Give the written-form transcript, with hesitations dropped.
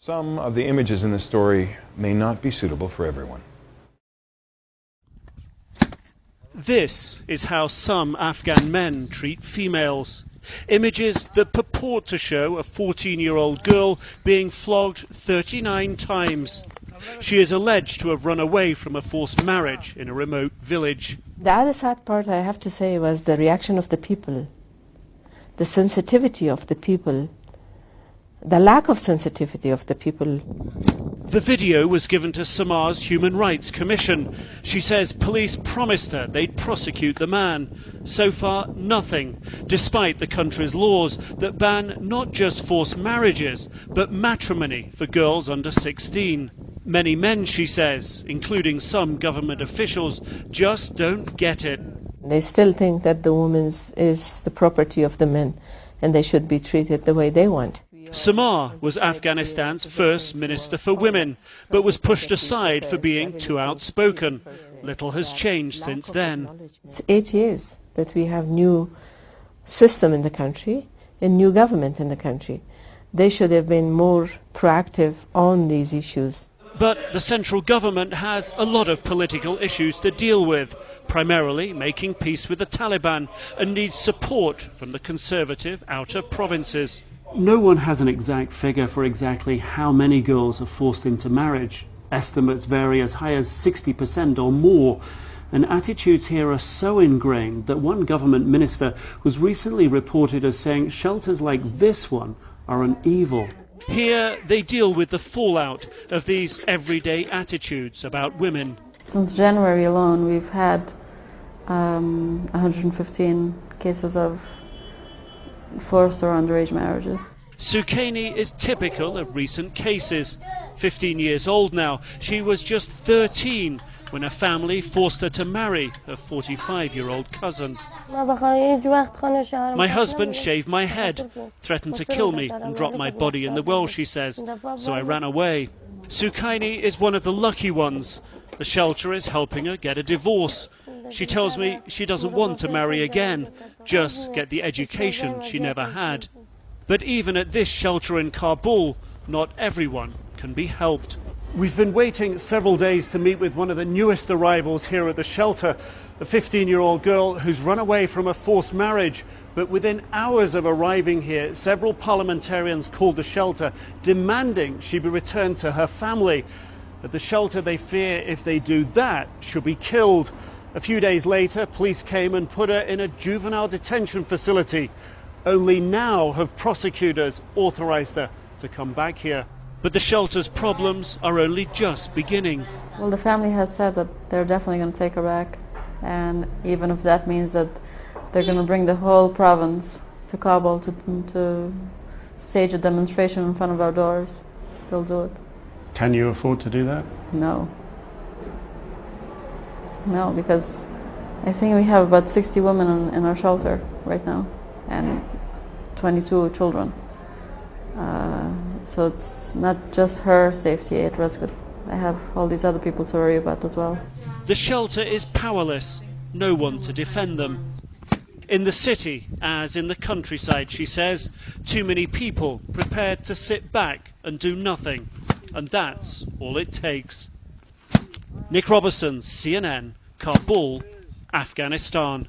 Some of the images in this story may not be suitable for everyone. This is how some Afghan men treat females. Images that purport to show a 14-year-old girl being flogged 39 times. She is alleged to have run away from a forced marriage in a remote village. The other sad part, I have to say, was the reaction of the people, the sensitivity of the people, the lack of sensitivity of the people. The video was given to Samar's Human Rights Commission. She says police promised her they'd prosecute the man. So far, nothing, despite the country's laws that ban not just forced marriages, but matrimony for girls under 16. Many men, she says, including some government officials, just don't get it. They still think that the woman is the property of the men, and they should be treated the way they want. Samar was Afghanistan's first Minister for Women, but was pushed aside for being too outspoken. Little has changed since then. It's 8 years that we have new system in the country, a new government in the country. They should have been more proactive on these issues. But the central government has a lot of political issues to deal with, primarily making peace with the Taliban, and needs support from the conservative outer provinces. No one has an exact figure for exactly how many girls are forced into marriage. Estimates vary as high as 60% or more. And attitudes here are so ingrained that one government minister was recently reported as saying shelters like this one are an evil. Here they deal with the fallout of these everyday attitudes about women. Since January alone, we've had 115 cases of forced or underage marriages. Sukaini is typical of recent cases. 15 years old now, she was just 13 when a family forced her to marry her 45-year-old cousin. My husband shaved my head, threatened to kill me and drop my body in the well, she says, so I ran away. Sukaini is one of the lucky ones. The shelter is helping her get a divorce. She tells me she doesn't want to marry again, just get the education she never had. But even at this shelter in Kabul, not everyone can be helped. We've been waiting several days to meet with one of the newest arrivals here at the shelter, a 15-year-old girl who's run away from a forced marriage. But within hours of arriving here, several parliamentarians called the shelter, demanding she be returned to her family. At the shelter, they fear if they do that, she'll be killed. A few days later, police came and put her in a juvenile detention facility. Only now have prosecutors authorized her to come back here. But the shelter's problems are only just beginning. Well, the family has said that they're definitely going to take her back. And even if that means that they're going to bring the whole province to Kabul to stage a demonstration in front of our doors, they'll do it. Can you afford to do that? No. No, because I think we have about 60 women in our shelter right now, and 22 children. So it's not just her safety at risk, but I have all these other people to worry about as well. The shelter is powerless, no one to defend them. In the city, as in the countryside, she says, too many people prepared to sit back and do nothing, and that's all it takes. Nick Robertson, CNN, Kabul, Afghanistan.